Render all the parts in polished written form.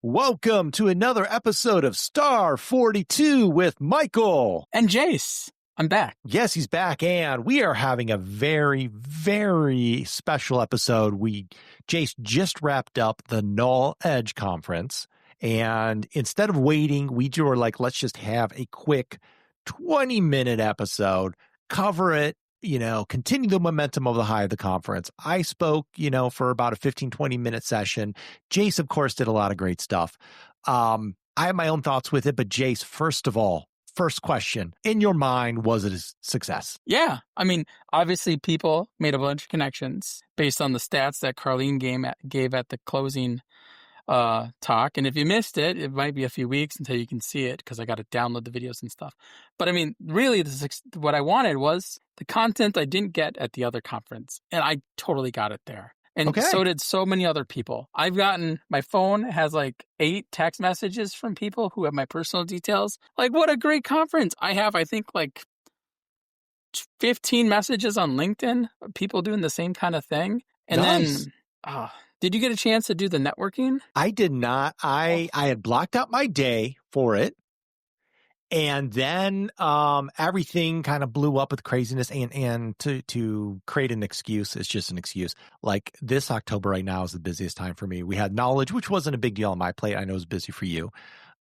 Welcome to another episode of Star 42 with Michael. And Jace. I'm back. Yes, he's back, and we are having a very, very special episode. Jace just wrapped up the Null Edge conference, and instead of waiting, we were like, let's just have a quick 20-minute episode, cover it, continue the momentum of the high of the conference. I spoke, for about a 15, 20-minute session. Jace, of course, did a lot of great stuff. I have my own thoughts with it, but Jace, first of all, first question, in your mind, was it a success? Yeah. I mean, obviously people made a bunch of connections based on the stats that Carlene gave at the closing talk. And if you missed it, it might be a few weeks until you can see it because I got to download the videos and stuff. But I mean, really, what I wanted was the content I didn't get at the other conference. And I totally got it there. And so did so many other people. My phone has like 8 text messages from people who have my personal details. Like, what a great conference. I have, I think, like 15 messages on LinkedIn, people doing the same kind of thing. And nice. Then, did you get a chance to do the networking? I did not. I had blocked out my day for it. And then everything kind of blew up with craziness, and to create an excuse, it's just an excuse. Like this October right now is the busiest time for me. We had Knowledge, which wasn't a big deal on my plate. I know it was busy for you.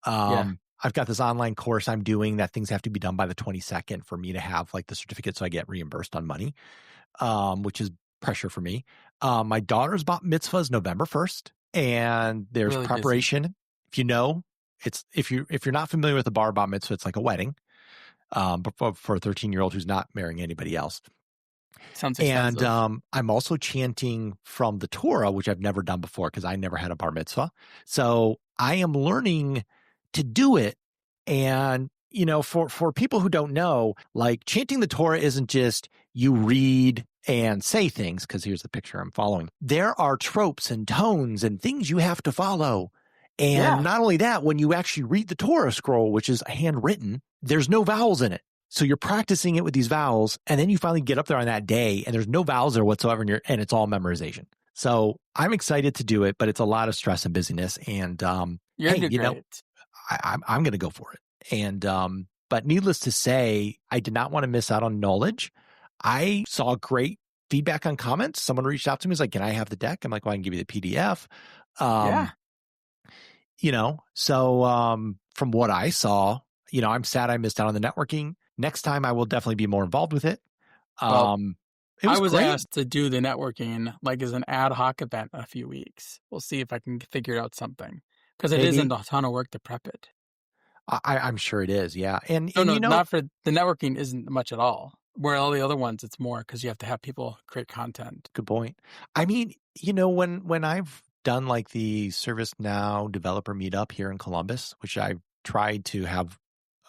I've got this online course I'm doing that things have to be done by the 22nd for me to have like the certificate so I get reimbursed on money, which is pressure for me. My daughter's bat mitzvah is November 1st, and there's really preparation. Busy. If you know, if you're not familiar with the bar bat mitzvah, it's like a wedding, but for a 13-year-old who's not marrying anybody else. Sounds expensive. And I'm also chanting from the Torah, which I've never done before because I never had a bar mitzvah. So I am learning to do it. And for people who don't know, like chanting the Torah isn't just you read and say things, because here's the picture I'm following. There are tropes and tones and things you have to follow. And not only that, when you actually read the Torah scroll, which is handwritten, there's no vowels in it. So you're practicing it with these vowels, and then you finally get up there on that day, and there's no vowels there whatsoever, and it's all memorization. So I'm excited to do it, but it's a lot of stress and busyness. And I'm going to go for it. And but needless to say, I did not want to miss out on knowledge. I saw great feedback on comments. Someone reached out to me, was like, "Can I have the deck?" I'm like, "Well, I can give you the PDF." So from what I saw, I'm sad I missed out on the networking. Next time I will definitely be more involved with it. I was great. asked to do the networking like as an ad hoc event in a few weeks. We'll see if I can figure out something because it isn't a ton of work to prep it. I'm sure it is. Yeah. And not for the networking isn't much at all. Where all the other ones, it's more because you have to have people create content. Good point. I mean, when I've done like the ServiceNow developer meetup here in Columbus, which I tried to have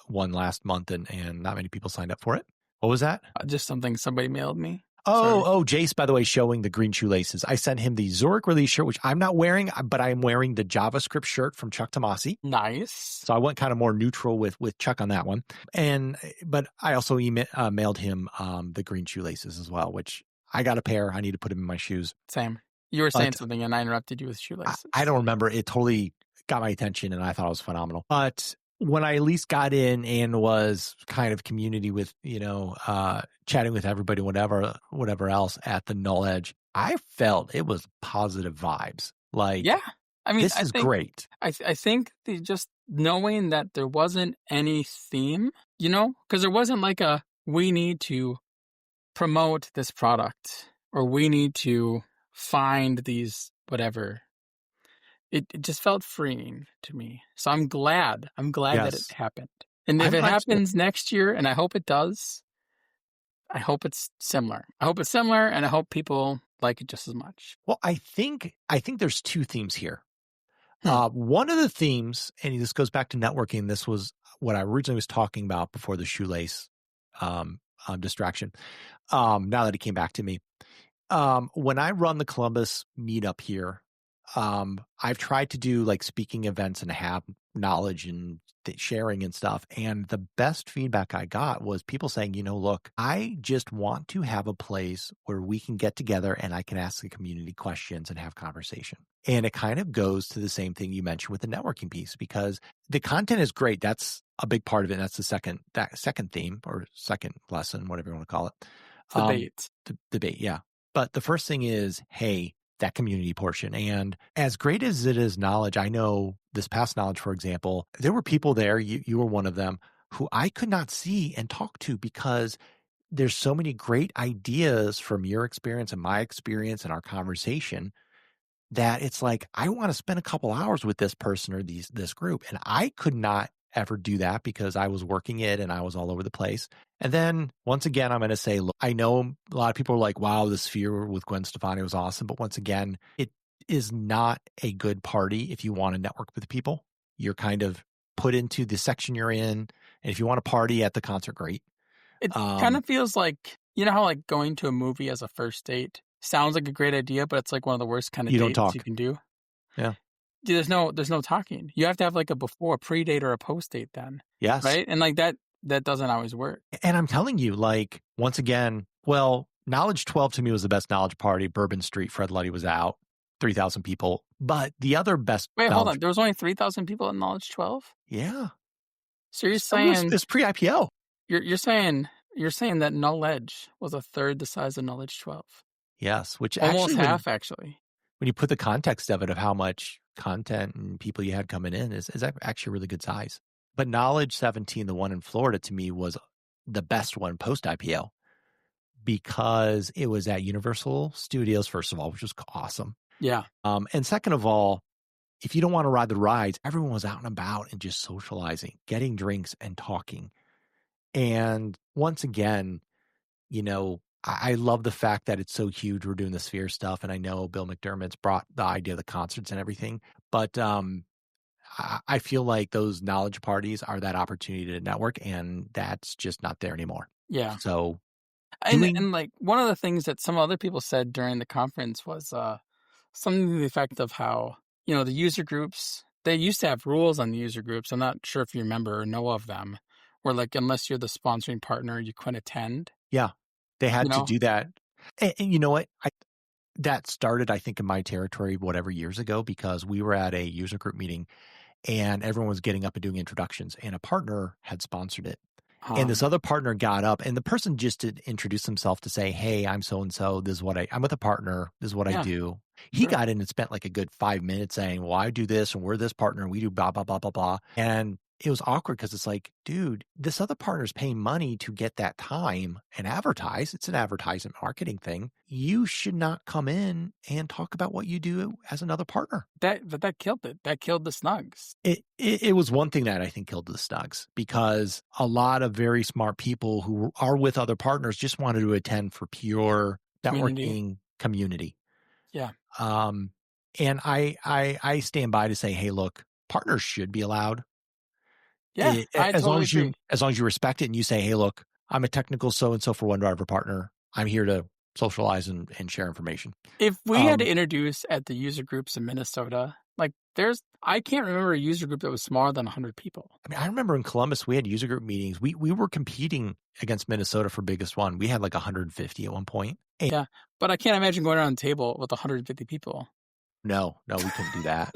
one last month and not many people signed up for it. What was that? Just something somebody mailed me. Jace, by the way, showing the green shoelaces. I sent him the Zurich release shirt, which I'm not wearing, but I am wearing the JavaScript shirt from Chuck Tomasi. Nice. So I went kind of more neutral with Chuck on that one. But I also mailed him the green shoelaces as well, which I got a pair. I need to put them in my shoes. Same. You were saying something and I interrupted you with shoelaces. I don't remember. It totally got my attention and I thought it was phenomenal. But when I at least got in and was kind of community with, chatting with everybody, whatever else at the Null Edge, I felt it was positive vibes. Like, yeah, I mean, this is great. I think just knowing that there wasn't any theme, because there wasn't like we need to promote this product or we need to find these whatever. It just felt freeing to me. So I'm glad that it happened. And if it happens next year, and I hope it does, I hope it's similar. And I hope people like it just as much. Well, I think there's 2 themes here. One of the themes, and this goes back to networking, this was what I originally was talking about before the shoelace distraction, now that it came back to me. When I run the Columbus meetup here, I've tried to do like speaking events and have knowledge and sharing and stuff. And the best feedback I got was people saying, look, I just want to have a place where we can get together and I can ask the community questions and have conversation. And it kind of goes to the same thing you mentioned with the networking piece, because the content is great. That's a big part of it. And that's that second theme or second lesson, whatever you want to call it. Debate. Debate. Yeah. But the first thing is, hey, that community portion. And as great as it is knowledge, I know this past knowledge, for example, there were people there, you were one of them, who I could not see and talk to because there's so many great ideas from your experience and my experience and our conversation that it's like, I want to spend a couple hours with this person or this group. And I could not ever do that because I was working it and I was all over the place. And then once again, I'm going to say, look, I know a lot of people are like, wow, the Sphere with Gwen Stefani was awesome. But once again, it is not a good party if you want to network with people. You're kind of put into the section you're in. And if you want to party at the concert, great. It kind of feels like, you know how like going to a movie as a first date sounds like a great idea, but it's like one of the worst kind of You don't dates talk. you can do. Yeah. There's no talking. You have to have like a pre-date or a post-date then. Yes. Right? And like that doesn't always work. And I'm telling you, like, once again, well, Knowledge 12 to me was the best knowledge party. Bourbon Street, Fred Luddy was out, 3,000 people. But the other best. Wait, hold on. There was only 3,000 people at Knowledge 12? Yeah. So you're saying it's pre-IPO. You're saying that Null Edge was a third the size of Knowledge 12. Yes, which almost actually, half actually. When you put the context of it, of how much content and people you had coming in, is actually a really good size. But Knowledge 17, the one in Florida, to me was the best one post-IPO because it was at Universal Studios, first of all, which was awesome. Yeah. And second of all, if you don't want to ride the rides, everyone was out and about and just socializing, getting drinks and talking. And once again, I love the fact that it's so huge. We're doing the Sphere stuff. And I know Bill McDermott's brought the idea of the concerts and everything. But I feel like those knowledge parties are that opportunity to network. And that's just not there anymore. Yeah. So. And like one of the things that some other people said during the conference was something to the effect of how, the user groups, they used to have rules on the user groups. I'm not sure if you remember or know of them, where like, unless you're the sponsoring partner, you couldn't attend. Yeah. They had to do that. And you know what? That started, I think, in my territory, whatever, years ago, because we were at a user group meeting and everyone was getting up and doing introductions and a partner had sponsored it. And this other partner got up and the person just did introduce himself to say, hey, I'm so-and-so. This is what I'm with a partner. This is what I do. He got in and spent like a good 5 minutes saying, well, I do this and we're this partner and we do blah, blah, blah, blah, blah. And it was awkward because it's like, dude, this other partner's paying money to get that time and advertise. It's an advertisement marketing thing. You should not come in and talk about what you do as another partner. That killed it. That killed the Snugs. It was one thing that I think killed the Snugs because a lot of very smart people who are with other partners just wanted to attend for pure networking community. Yeah. And I stand by to say, hey, look, partners should be allowed. Yeah, as long as you respect it and you say, hey, look, I'm a technical so-and-so for OneDriver partner. I'm here to socialize and share information. If we had to introduce at the user groups in Minnesota, like I can't remember a user group that was smaller than 100 people. I mean, I remember in Columbus, we had user group meetings. We were competing against Minnesota for biggest one. We had like 150 at one point. Yeah, but I can't imagine going around a table with 150 people. No, we couldn't do that.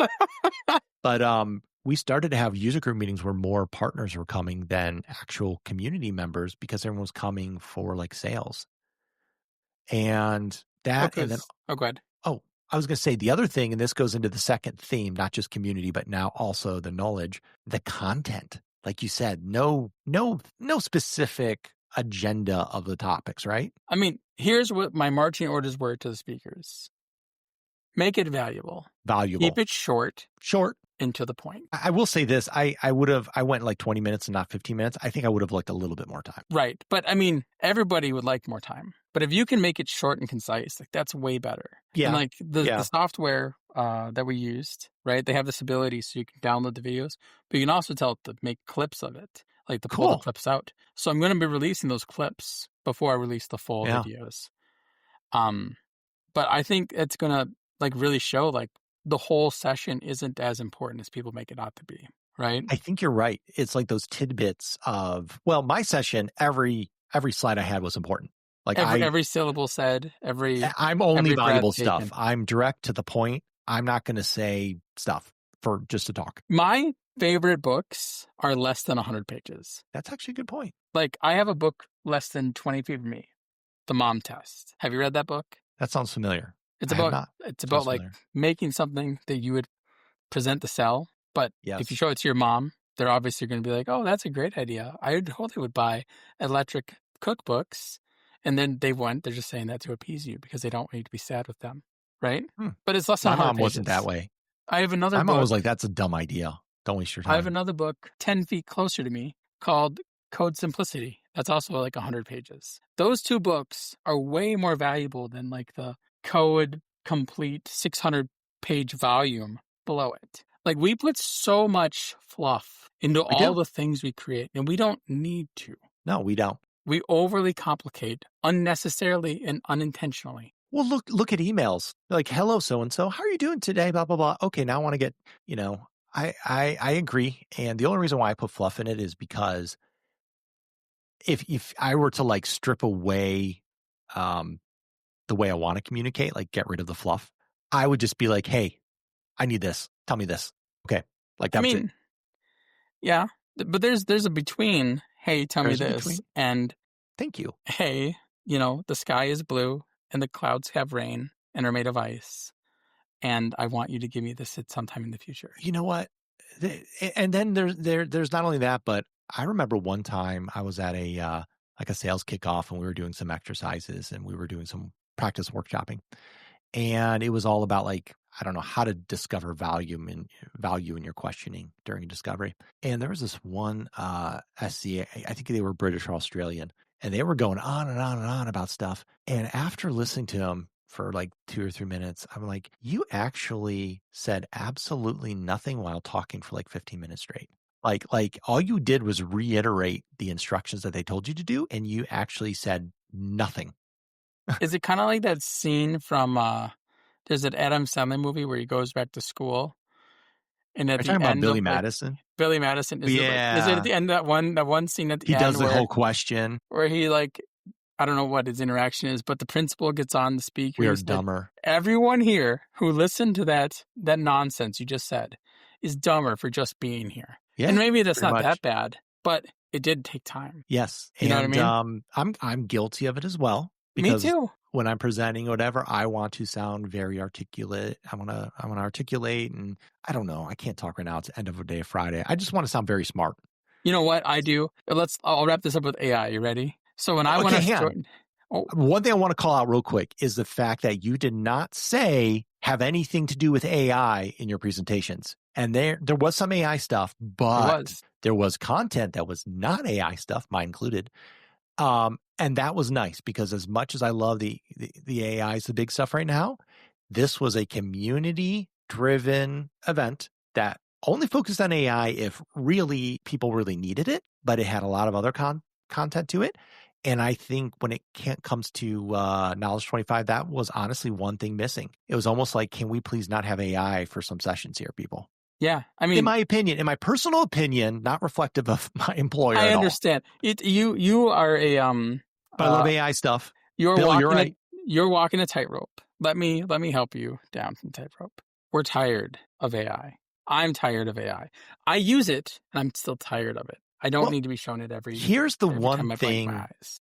But we started to have user group meetings where more partners were coming than actual community members because everyone was coming for like sales. And that, go ahead. Oh, I was going to say the other thing, and this goes into the second theme, not just community, but now also the knowledge, the content. Like you said, no specific agenda of the topics, right? I mean, here's what my marching orders were to the speakers. Make it valuable. Keep it short. And to the point. I will say this. I went like 20 minutes and not 15 minutes. I think I would have liked a little bit more time. Right. But I mean, everybody would like more time. But if you can make it short and concise, like that's way better. Yeah. And like the software that we used, right? They have this ability so you can download the videos, but you can also tell it to make clips of it, like to pull the clips out. So I'm going to be releasing those clips before I release the full videos. But I think it's going to like really show like the whole session isn't as important as people make it out to be, right? I think you're right. It's like those tidbits of, well, my session, every slide I had was important. Like Every syllable said, I'm only every breath valuable stuff. taken. I'm direct to the point. I'm not going to say stuff for just to talk. My favorite books are less than 100 pages. That's actually a good point. Like, I have a book less than 20 feet from me, The Mom Test. Have you read that book? That sounds familiar. It's I have about not. it's Sounds about like familiar. making something that you would present to sell, but Yes. if you show it to your mom, they're obviously going to be like, "Oh, that's a great idea. I totally would buy electric cookbooks." And then they're just saying that to appease you because they don't want you to be sad with them, right? But it's less than My 100 mom pages. wasn't that way. I have another My book. mom was like, that's a dumb idea. Don't waste your time. I have another book 10 feet closer to me called Code Simplicity. That's also like 100 pages. Those two books are way more valuable than like the Code Complete 600-page volume below it. Like, we put so much fluff into all the things we create, and we don't need to. No, we don't. We overly complicate unnecessarily and unintentionally. Well, look at emails. Like, hello, so-and-so. How are you doing today? Blah, blah, blah. Okay, now I want to get, I agree. And the only reason why I put fluff in it is because if I were to like strip away the way I want to communicate, like get rid of the fluff, I would just be like, hey, I need this. Tell me this. Okay. Like, that's it. Yeah, but there's a between, hey, tell me this, and thank you. Hey, the sky is blue and the clouds have rain and are made of ice, and I want you to give me this at some time in the future. You know what? And then there's not only that, but I remember one time I was at a sales kickoff and we were doing some exercises and we were doing some practice workshopping, and it was all about like, I don't know, how to discover value in your questioning during discovery. And there was this one SC, I think they were British or Australian, and they were going on and on and on about stuff. And after listening to them for like 2 or 3 minutes, I'm like, you actually said absolutely nothing while talking for like 15 minutes straight. Like all you did was reiterate the instructions that they told you to do, and you actually said nothing. Is it kind of like that scene from there's an Adam Sandler movie where he goes back to school, and at the end, about Billy Madison? Billy Madison, is it at the end that one scene at the end? He does the whole question where he like, I don't know what his interaction is, but the principal gets on the speaker. We are dumber. Everyone here who listened to that nonsense you just said is dumber for just being here. Yeah, and maybe that's not that bad, but it did take time. Yes, you know what I mean. I'm guilty of it as well. Me too. When I'm presenting whatever, I want to sound very articulate. I want to articulate, and I don't know. I can't talk right now. It's the end of a day, Friday. I just want to sound very smart. You know what I do? I'll wrap this up with AI. You ready? So when I want to one thing I want to call out real quick is the fact that you did not say have anything to do with AI in your presentations. And there was some AI stuff, but there was content that was not AI stuff, mine included. And that was nice because as much as I love the AI is the big stuff right now, this was a community-driven event that only focused on AI if really people really needed it, but it had a lot of other content to it. And I think when it comes to Knowledge 25, that was honestly one thing missing. It was almost like, can we please not have AI for some sessions here, people? Yeah, I mean, in my personal opinion, not reflective of my employer. I understand. You are a but I love AI stuff. You're right. You're walking a tightrope. Let me help you down from tightrope. We're tired of AI. I'm tired of AI. I use it, and I'm still tired of it. I don't need to be shown it every. Here's the one time thing.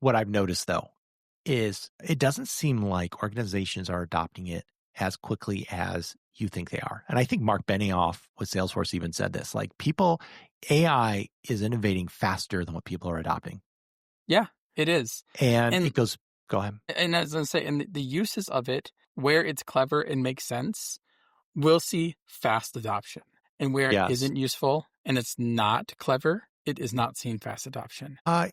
What I've noticed though is it doesn't seem like organizations are adopting it as quickly as you think they are. And I think Mark Benioff with Salesforce even said this, like AI is innovating faster than what people are adopting. Yeah, it is. And it goes, go ahead. And as I say, and the uses of it, where it's clever and makes sense, we'll see fast adoption. And where it isn't useful and it's not clever, it is not seeing fast adoption. I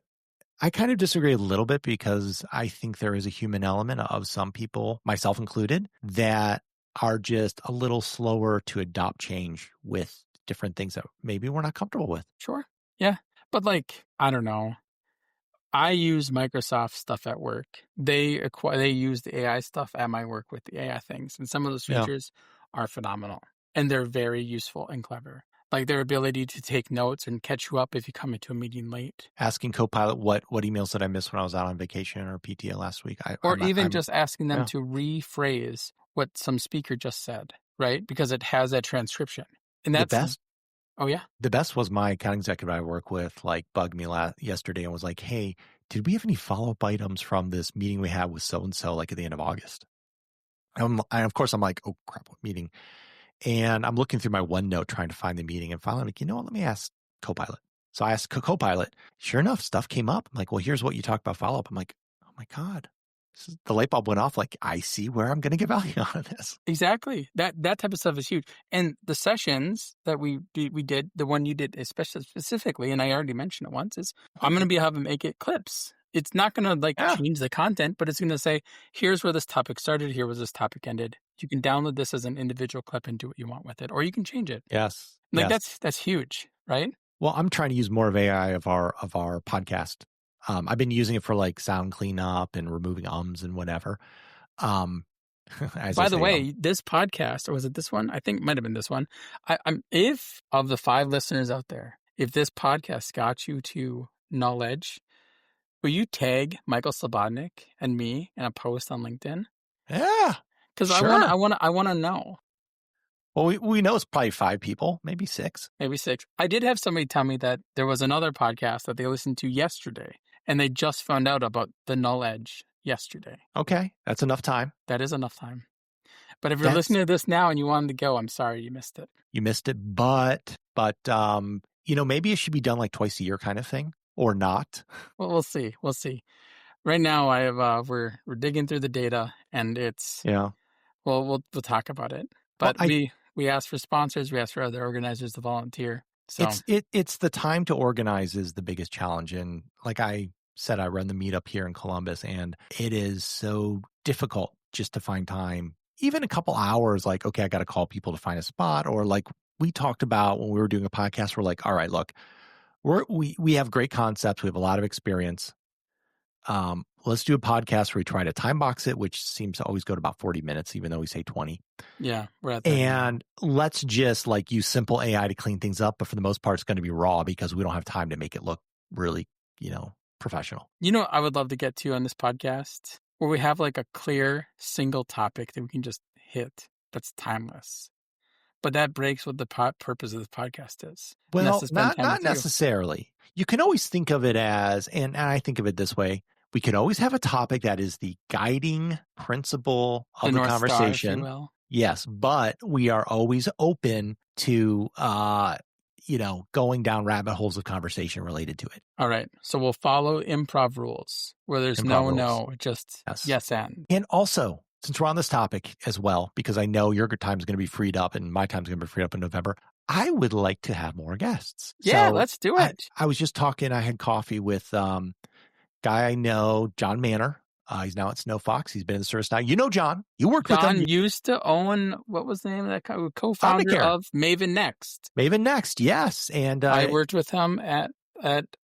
kind of disagree a little bit because I think there is a human element of some people, myself included, that are just a little slower to adopt change with different things that maybe we're not comfortable with. Sure. Yeah. But like, I don't know. I use Microsoft stuff at work. They use the AI stuff at my work with the AI things. And some of those features are phenomenal. And they're very useful and clever. Like their ability to take notes and catch you up if you come into a meeting late. Asking Copilot what emails did I miss when I was out on vacation or PTO last week? Or even just asking them yeah. to rephrase what some speaker just said, right? Because it has that transcription. And that's the best. Oh, yeah? The best was my account executive I work with, like, bugged me yesterday and was like, hey, did we have any follow-up items from this meeting we had with so-and-so, like, at the end of August? And of course, I'm like, oh, crap, what meeting? And I'm looking through my OneNote trying to find the meeting. And finally, I'm like, you know what? Let me ask Copilot. So I asked Copilot. Sure enough, stuff came up. I'm like, well, here's what you talked about follow-up. I'm like, oh, my God. The light bulb went off. Like, I see where I'm going to get value out of this. Exactly. That type of stuff is huge. And the sessions that we did, the one you did specifically, and I already mentioned it once, is I'm going to have them make it clips. It's not going to change the content, but it's going to say, here's where this topic started. Here was this topic ended. You can download this as an individual clip and do what you want with it, or you can change it. Yes. That's huge, right? Well, I'm trying to use more of AI of our podcast. I've been using it for like sound cleanup and removing ums and whatever. By the way, this podcast, or was it this one? I think it might have been this one. If of the 5 listeners out there, if this podcast got you to Null Edge, will you tag Michael Slobodnik and me in a post on LinkedIn? Yeah, because sure. I want to know. Well, we know it's probably 5 people, maybe 6. Maybe 6. I did have somebody tell me that there was another podcast that they listened to yesterday, and they just found out about the Null Edge yesterday. Okay, that's enough time. That is enough time. But if you're listening to this now and you wanted to go, I'm sorry you missed it. You missed it, but maybe it should be done like twice a year kind of thing, or not. Well, we'll see. We'll see. Right now, I have we're digging through the data, and it's Well, we'll talk about it. But we asked for sponsors. We asked for other organizers to volunteer. So it's the time to organize is the biggest challenge. And like I said, I run the meetup here in Columbus, and it is so difficult just to find time. Even a couple hours, like, okay, I got to call people to find a spot. Or like we talked about when we were doing a podcast, we're like, all right, look, we have great concepts. We have a lot of experience. Let's do a podcast where we try to time box it, which seems to always go to about 40 minutes, even though we say 20. Yeah, we're at that. And let's just like use simple AI to clean things up. But for the most part, it's going to be raw because we don't have time to make it look really, professional. I would love to get to on this podcast where we have like a clear single topic that we can just hit that's timeless. But that breaks what the purpose of this podcast is. Well, not necessarily. You can always think of it as, and I think of it this way, we can always have a topic that is the guiding principle of the conversation. Star, if you will. Yes, but we are always open to, going down rabbit holes of conversation related to it. All right. So we'll follow improv rules where there's no, just yes and. And also, since we're on this topic as well, because I know your time is going to be freed up and my time is going to be freed up in November, I would like to have more guests. Yeah, let's do it. I was just talking, I had coffee with guy I know, John Manor. He's now at Snow Fox. He's been in the ServiceNow. You know John. You worked with him. John used to own, what was the name of that co-founder Omnicare. of Maven Next. Maven Next, yes. And I worked with him at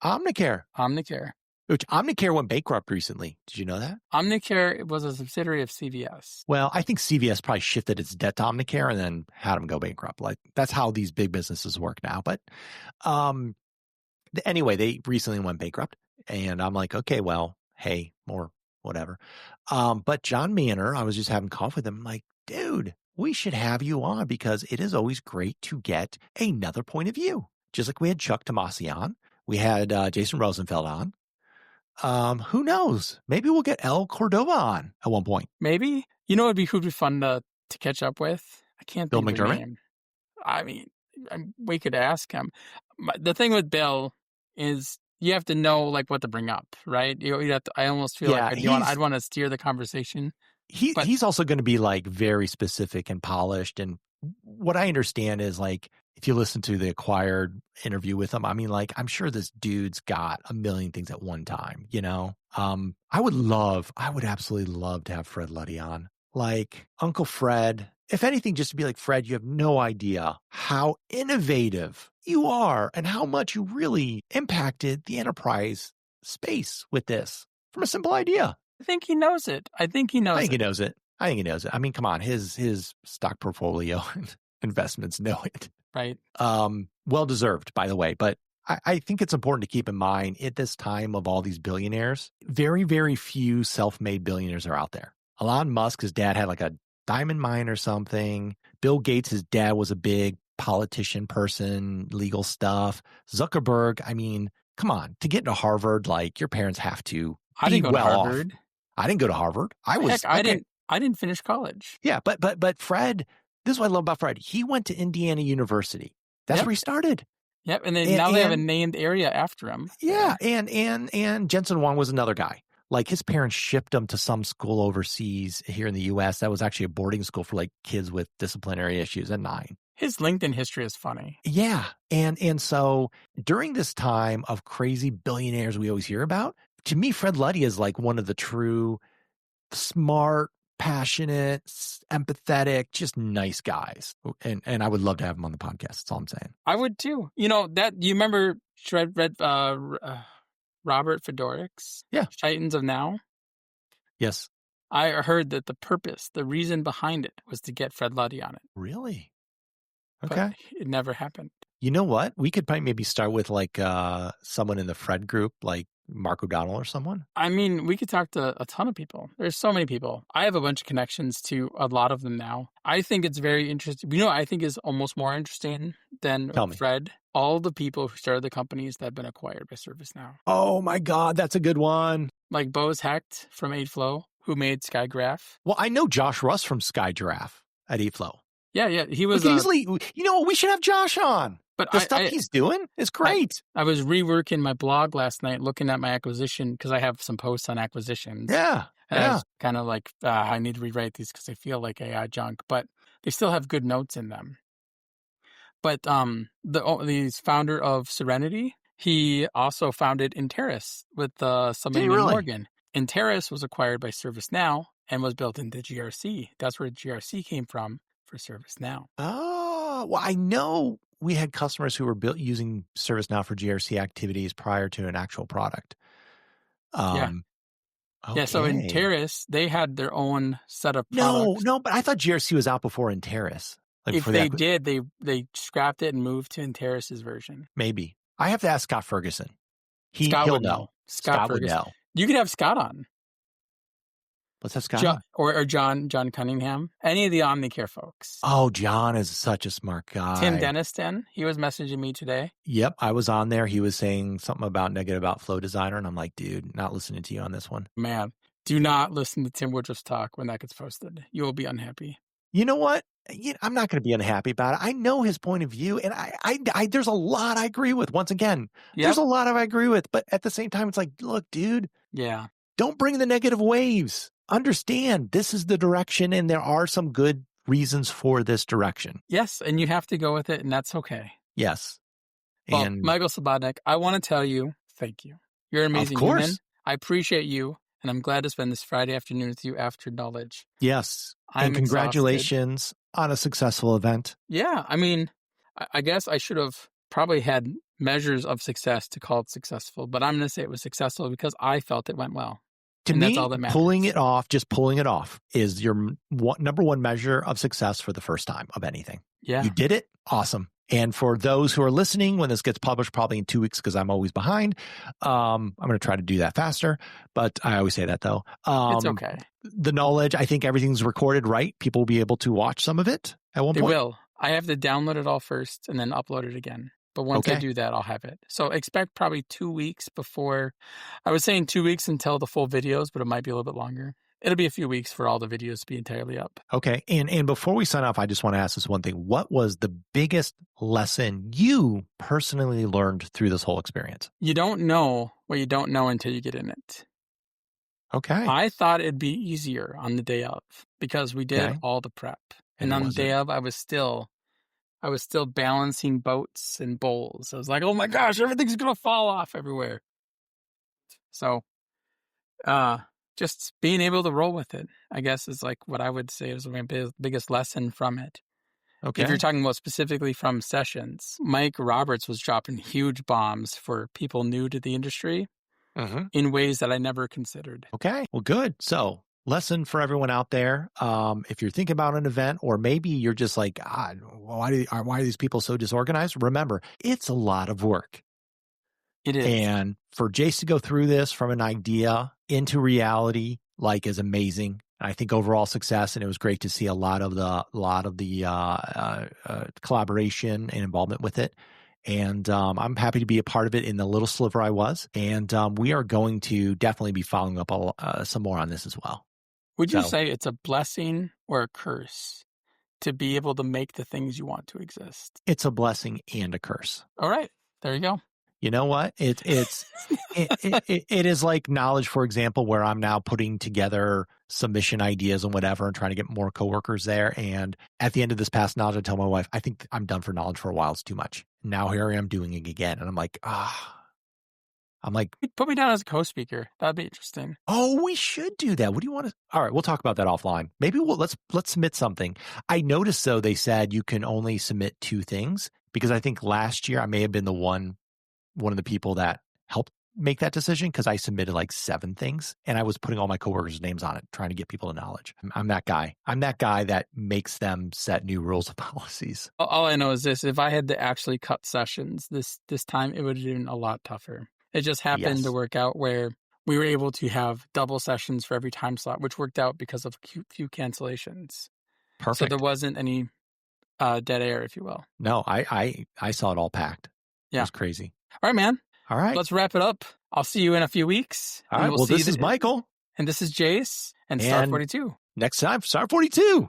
Omnicare. Which Omnicare went bankrupt recently. Did you know that? Omnicare was a subsidiary of CVS. Well, I think CVS probably shifted its debt to Omnicare and then had them go bankrupt. Like that's how these big businesses work now. But anyway, they recently went bankrupt. And I'm like, okay, well, hey, more whatever. But John Manor, I was just having coffee with him. I'm like, dude, we should have you on because it is always great to get another point of view. Just like we had Chuck Tomasi on. We had Jason Rosenfeld on. Who knows? Maybe we'll get El Cordova on at one point. Maybe. Who'd be fun to catch up with? I can't think of his name. I mean, we could ask him. The thing with Bill is you have to know like what to bring up, right? You have to, I almost feel like I'd want to steer the conversation. He's also going to be like very specific and polished. And what I understand is like, if you listen to the Acquired interview with him, I mean, like, I'm sure this dude's got a million things at one time, I would absolutely love to have Fred Luddy on. Like Uncle Fred, if anything, just to be like, Fred, you have no idea how innovative you are and how much you really impacted the enterprise space with this from a simple idea. I think he knows it. I think he knows it. I think he knows it. I mean, come on, his stock portfolio and investments know it. Right. Well deserved, by the way. But I think it's important to keep in mind at this time of all these billionaires, very, very few self-made billionaires are out there. Elon Musk, his dad had like a diamond mine or something. Bill Gates, his dad was a big politician person, legal stuff. Zuckerberg, I mean, come on, to get into Harvard, like your parents have to I be didn't go to well off. Harvard. I didn't go to Harvard. Heck, I didn't finish college. Yeah, but Fred, this is what I love about Fred. He went to Indiana University. That's where he started. Yep, and then now they have a named area after him. Yeah, and Jensen Huang was another guy. Like his parents shipped him to some school overseas here in the U.S. That was actually a boarding school for like kids with disciplinary issues at 9. His LinkedIn history is funny. Yeah, and so during this time of crazy billionaires we always hear about, to me, Fred Luddy is like one of the true smart, passionate, empathetic, just nice guys. And I would love to have him on the podcast. That's all I'm saying. I would too. You know, you remember Robert Fedorik's Titans of Now? Yes. I heard that the reason behind it was to get Fred Luddy on it. Really? Okay. But it never happened. You know what? We could probably maybe start with like someone in the Fred group, like Mark O'Donnell or someone. I mean, we could talk to a ton of people. There's so many people. I have a bunch of connections to a lot of them now. I think it's very interesting. You know what I think is almost more interesting than Fred? All the people who started the companies that have been acquired by ServiceNow. Oh my God, that's a good one. Like Bose Hecht from 8Flow, who made SkyGraph. Well, I know Josh Russ from SkyGiraffe at 8Flow. Yeah, he was easily. You know, we should have Josh on. But the stuff he's doing is great. I was reworking my blog last night, looking at my acquisition because I have some posts on acquisitions. Yeah. And I was kind of like, I need to rewrite these because they feel like AI junk, but they still have good notes in them. But the founder of Serenity, he also founded Interis with somebody named Morgan. Interis was acquired by ServiceNow and was built into GRC. That's where GRC came from for ServiceNow. Oh, well, I know we had customers who were using ServiceNow for GRC activities prior to an actual product. Okay. Yeah, so in Interis, they had their own set of products. No, but I thought GRC was out before Interis. Like if they did, they scrapped it and moved to Interis's version. Maybe. I have to ask Scott Ferguson. He'll know. Scott would know. You could have Scott on. Let's have Scott on. Or John Cunningham. Any of the Omnicare folks. Oh, John is such a smart guy. Tim Deniston, he was messaging me today. Yep, I was on there. He was saying something about negative about Flow Designer, and I'm like, dude, not listening to you on this one. Man, do not listen to Tim Woodruff's talk when that gets posted. You will be unhappy. You know what? I'm not going to be unhappy about it. I know his point of view, and I there's a lot I agree with. Once again, there's a lot I agree with, but at the same time, it's like, look, dude, don't bring the negative waves. Understand this is the direction, and there are some good reasons for this direction. Yes, and you have to go with it, and that's okay. Yes. Well, Michael Slobodnik, I want to tell you, thank you. You're an amazing human. I appreciate you, and I'm glad to spend this Friday afternoon with you after Knowledge. Yes. And congratulations on a successful event. Yeah. I mean, I guess I should have probably had measures of success to call it successful, but I'm going to say it was successful because I felt it went well. To me, that's all that matters. Just pulling it off is your number one measure of success for the first time of anything. Yeah. You did it. Awesome. And for those who are listening, when this gets published, probably in 2 weeks, because I'm always behind, I'm going to try to do that faster. But I always say that, though. It's okay. The Null Edge, I think everything's recorded, right? People will be able to watch some of it at one point. They will. I have to download it all first and then upload it again. But once I do that, I'll have it. So expect probably 2 weeks before. I was saying 2 weeks until the full videos, but it might be a little bit longer. It'll be a few weeks for all the videos to be entirely up. Okay. And before we sign off, I just want to ask this one thing. What was the biggest lesson you personally learned through this whole experience? You don't know what you don't know until you get in it. Okay. I thought it'd be easier on the day of because we did all the prep. And on the day of, I was still balancing boats and bowls. I was like, oh my gosh, everything's going to fall off everywhere. So, just being able to roll with it, I guess, is like what I would say is my biggest lesson from it. Okay. If you're talking about specifically from sessions, Mike Roberts was dropping huge bombs for people new to the industry in ways that I never considered. Okay. Well, good. So lesson for everyone out there. If you're thinking about an event, or maybe you're just like, God, why are these people so disorganized? Remember, it's a lot of work. It is. And for Jace to go through this from an idea into reality, like, is amazing. I think overall success, and it was great to see a lot of the collaboration and involvement with it. And I'm happy to be a part of it in the little sliver I was. And we are going to definitely be following up some more on this as well. Would you say it's a blessing or a curse to be able to make the things you want to exist? It's a blessing and a curse. All right. There you go. You know what? It is like Knowledge, for example, where I'm now putting together submission ideas and whatever and trying to get more coworkers there. And at the end of this past Knowledge, I tell my wife, I think I'm done for Knowledge for a while. It's too much. Now here I am doing it again. And I'm like, put me down as a co-speaker. That'd be interesting. Oh, we should do that. What do you want to? All right, we'll talk about that offline. Maybe let's submit something. I noticed though, they said you can only submit 2 things, because I think last year I may have been the one of the people that helped make that decision, because I submitted like 7 things and I was putting all my coworkers' names on it, trying to get people to Knowledge. I'm that guy. I'm that guy that makes them set new rules and policies. All I know is this: if I had to actually cut sessions this time, it would have been a lot tougher. It just happened to work out where we were able to have double sessions for every time slot, which worked out because of a few cancellations. Perfect. So there wasn't any dead air, if you will. No, I saw it all packed. Yeah. It was crazy. All right, man. All right. Let's wrap it up. I'll see you in a few weeks. All right. Well, this is Michael. And this is Jace and Star 42. Next time, Star 42.